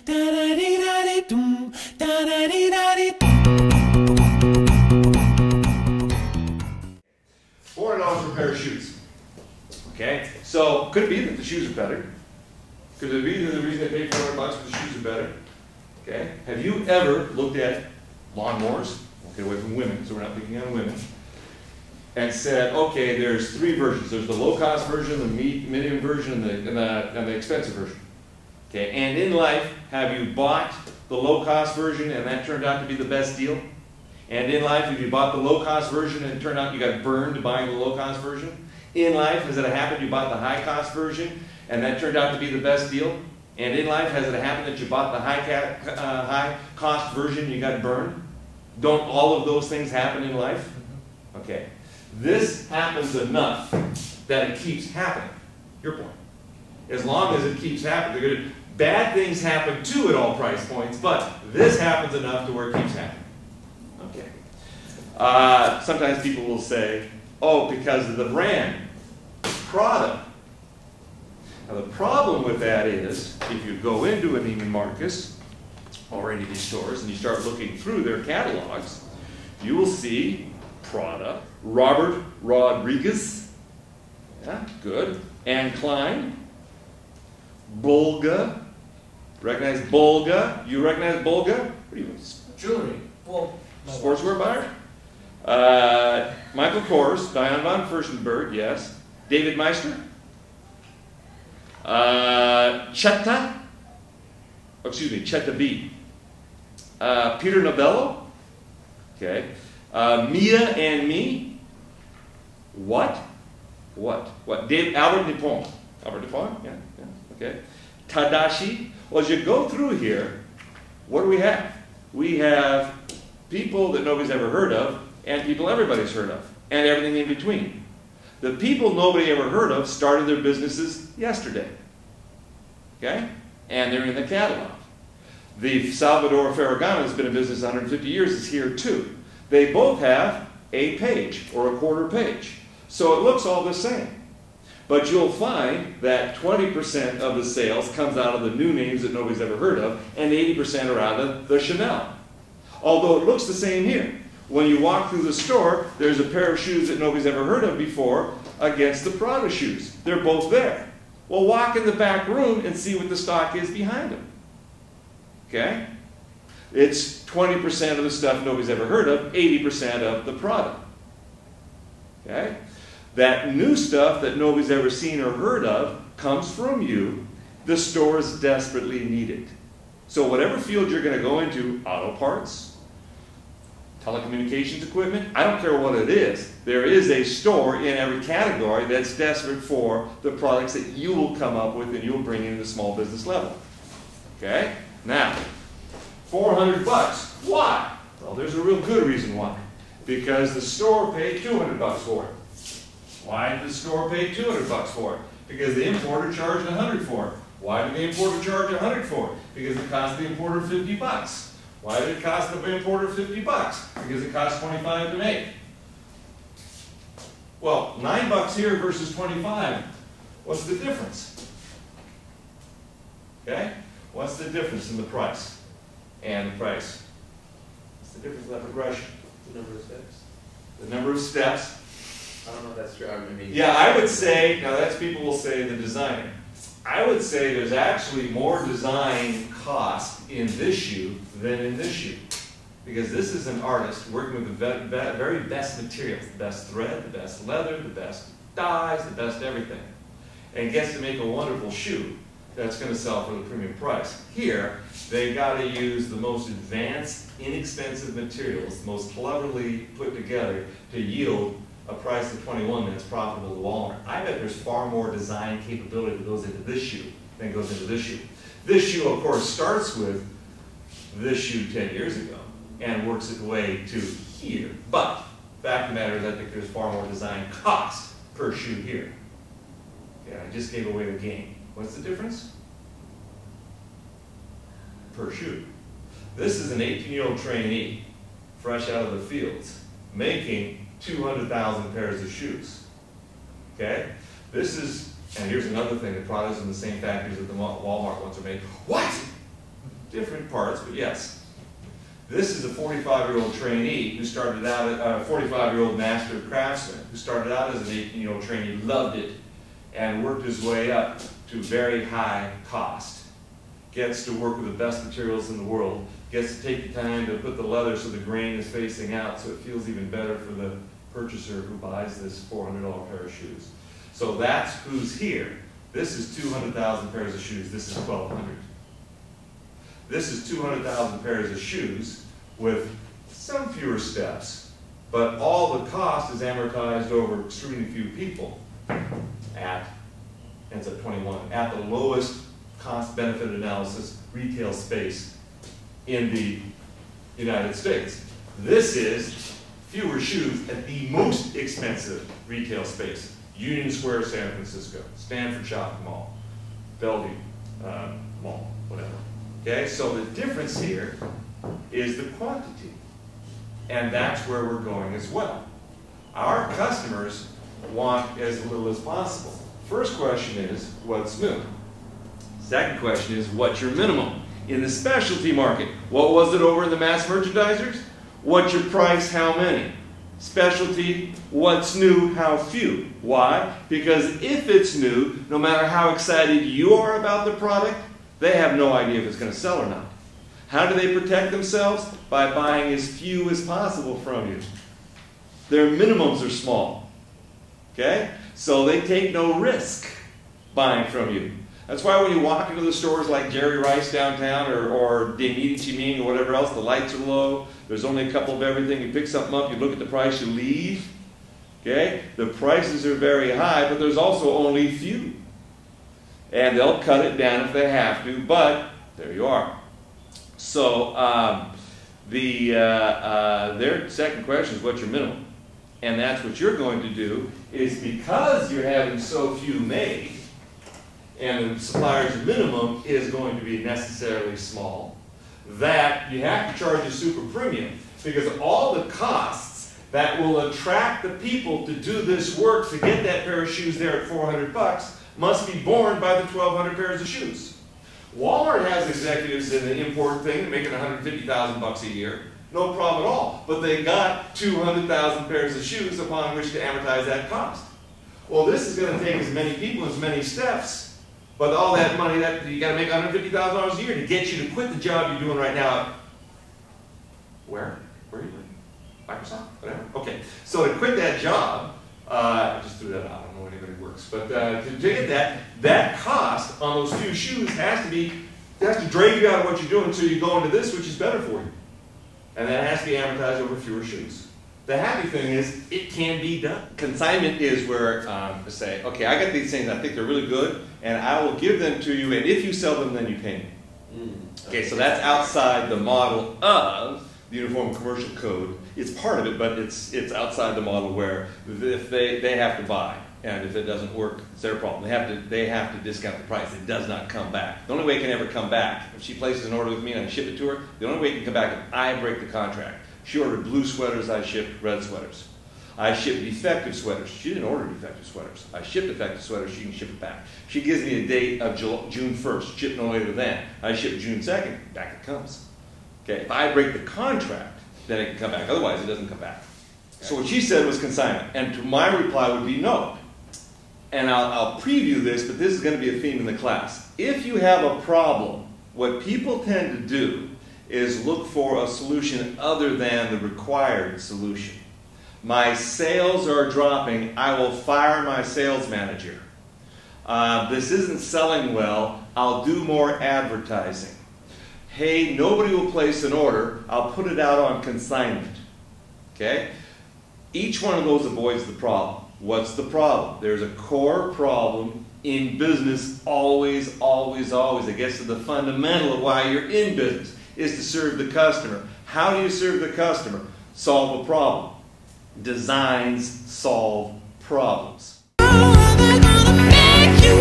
$400 for a pair of shoes. Okay, so could it be that the shoes are better? Could it be that the reason they paid $400 for the shoes are better? Okay, have you ever looked at lawnmowers? We'll get away from women, so we're not picking on women. And said, okay, there's three versions. There's the low-cost version, the medium version, and the expensive version. Okay, and in life, have you bought the low-cost version and that turned out to be the best deal? And in life, have you bought the low-cost version and it turned out you got burned buying the low-cost version? In life, has it happened you bought the high-cost version and that turned out to be the best deal? And in life, has it happened that you bought the high-cost version and you got burned? Don't all of those things happen in life? Okay. This happens enough that it keeps happening. Your point. As long as it keeps happening. Bad things happen too at all price points, but this happens enough to where it keeps happening. Okay. Sometimes people will say, oh, because of the brand, product. Now the problem with that is, if you go into a Neiman Marcus or any of these stores and you start looking through their catalogs, you will see Prada, Robert Rodriguez, yeah, good, Anne Klein, Bulga, recognize Bulga? You recognize Bulga? What do you mean? Jewelry. Well, sportswear buyer? Michael Kors, Diane von Furstenberg, yes. David Meister? Cheta? Oh, excuse me, Cheta B. Peter Novello? Okay. Mia and Me? What? Albert Dupont. Albert Dupont? Yeah, okay. Tadashi? Well, as you go through here, what do we have? We have people that nobody's ever heard of, and people everybody's heard of, and everything in between. The people nobody ever heard of started their businesses yesterday. Okay? And they're in the catalog. The Salvador Ferragamo has been in business 150 years, is here too. They both have a page or a quarter page. So it looks all the same. But you'll find that 20% of the sales comes out of the new names that nobody's ever heard of, and 80% are out of the Chanel. Although it looks the same here. When you walk through the store, there's a pair of shoes that nobody's ever heard of before against the Prada shoes. They're both there. Well, walk in the back room and see what the stock is behind them. Okay? It's 20% of the stuff nobody's ever heard of, 80% of the product. Okay? That new stuff that nobody's ever seen or heard of comes from you. The stores desperately need it. So whatever field you're going to go into, auto parts, telecommunications equipment, I don't care what it is. There is a store in every category that's desperate for the products that you will come up with and you'll bring in at the small business level. Okay? Now, $400. Why? Well, there's a real good reason why. Because the store paid $200 for it. Why did the store pay $200 for it? Because the importer charged $100 for it. Why did the importer charge $100 for it? Because it cost the importer $50. Why did it cost the importer $50? Because it cost $25 to make. Well, $9 here versus $25. What's the difference? Okay? What's the difference in the price and the price? What's the difference in that progression? The number of steps. The number of steps. I don't know if that's true. I mean, yeah, I would say, now that's people will say the designer. I would say there's actually more design cost in this shoe than in this shoe. Because this is an artist working with the very best materials, the best thread, the best leather, the best dyes, the best everything. And gets to make a wonderful shoe that's going to sell for the premium price. Here, they got to use the most advanced, inexpensive materials, most cleverly put together to yield a price of $21 that's profitable to Walmart. I bet there's far more design capability that goes into this shoe than goes into this shoe. This shoe, of course, starts with this shoe 10 years ago and works its way to here. But the fact of the matter is I think there's far more design cost per shoe here. Okay, I just gave away the game. What's the difference? Per shoe. This is an 18-year-old trainee, fresh out of the fields, making 200,000 pairs of shoes. Okay? This is, and here's another thing, the products in the same factories that the Walmart ones are made. What? different parts, but yes. This is a 45-year-old trainee who started out, a 45-year-old master craftsman who started out as an 18-year-old trainee, loved it, and worked his way up to very high cost. Gets to work with the best materials in the world, gets to take the time to put the leather so the grain is facing out so it feels even better for the purchaser who buys this $400 pair of shoes. So that's who's here. This is 200,000 pairs of shoes, this is 1,200. This is 200,000 pairs of shoes with some fewer steps, but all the cost is amortized over extremely few people ends up 21, at the lowest cost-benefit analysis retail space in the United States. This is fewer shoes at the most expensive retail space. Union Square, San Francisco, Stanford Shopping Mall, Bellevue Mall, whatever. Okay, so the difference here is the quantity. And that's where we're going as well. Our customers want as little as possible. First question is, what's new? Second question is, what's your minimum? In the specialty market, what was it over in the mass merchandisers? What's your price, how many? Specialty, what's new, how few? Why? Because if it's new, no matter how excited you are about the product, they have no idea if it's going to sell or not. How do they protect themselves? By buying as few as possible from you. Their minimums are small. Okay? So they take no risk buying from you. That's why when you walk into the stores like Jerry Rice downtown or De Medici Ming or whatever else, the lights are low, there's only a couple of everything, you pick something up, you look at the price, you leave. Okay? The prices are very high, but there's also only few. And they'll cut it down if they have to, but there you are. So their second question is, what's your minimum? And that's what you're going to do, is because you're having so few made, and the supplier's minimum is going to be necessarily small, that you have to charge a super premium, because all the costs that will attract the people to do this work to get that pair of shoes there at $400 must be borne by the 1,200 pairs of shoes. Walmart has executives in the import thing making $150,000 a year, no problem at all, but they got 200,000 pairs of shoes upon which to amortize that cost. Well, this is going to take as many people, as many steps, but all that money, that you got to make $150,000 a year to get you to quit the job you're doing right now. Where? Where are you living? Microsoft? Whatever. Okay. So to quit that job, I just threw that out. I don't know if anybody works, but to get that cost on those few shoes has to drag you out of what you're doing until you go into this, which is better for you. And that has to be amortized over fewer shoes. The happy thing is, it can be done. Consignment is where to say, okay, I got these things, I think they're really good, and I will give them to you, and if you sell them, then you pay me. Okay, so that's outside the model of the Uniform Commercial Code. It's part of it, but it's outside the model where if they have to buy, and if it doesn't work, it's their problem. They have to discount the price. It does not come back. The only way it can ever come back, if she places an order with me and I ship it to her, the only way it can come back is I break the contract. She ordered blue sweaters, I shipped red sweaters. I shipped defective sweaters. She didn't order defective sweaters. I shipped defective sweaters, she can ship it back. She gives me a date of June 1st, ship no later than. I ship June 2nd, back it comes. Okay, if I break the contract, then it can come back. Otherwise, it doesn't come back. So what she said was consignment. And to my reply would be no. And I'll preview this, but this is going to be a theme in the class. If you have a problem, what people tend to do is look for a solution other than the required solution. My sales are dropping, I will fire my sales manager. This isn't selling well, I'll do more advertising. Hey, nobody will place an order, I'll put it out on consignment. Okay? Each one of those avoids the problem. What's the problem? There's a core problem in business, always, always, always. It gets to the fundamental of why you're in business, is to serve the customer. How do you serve the customer? Solve a problem. Designs solve problems. Oh, they're gonna make you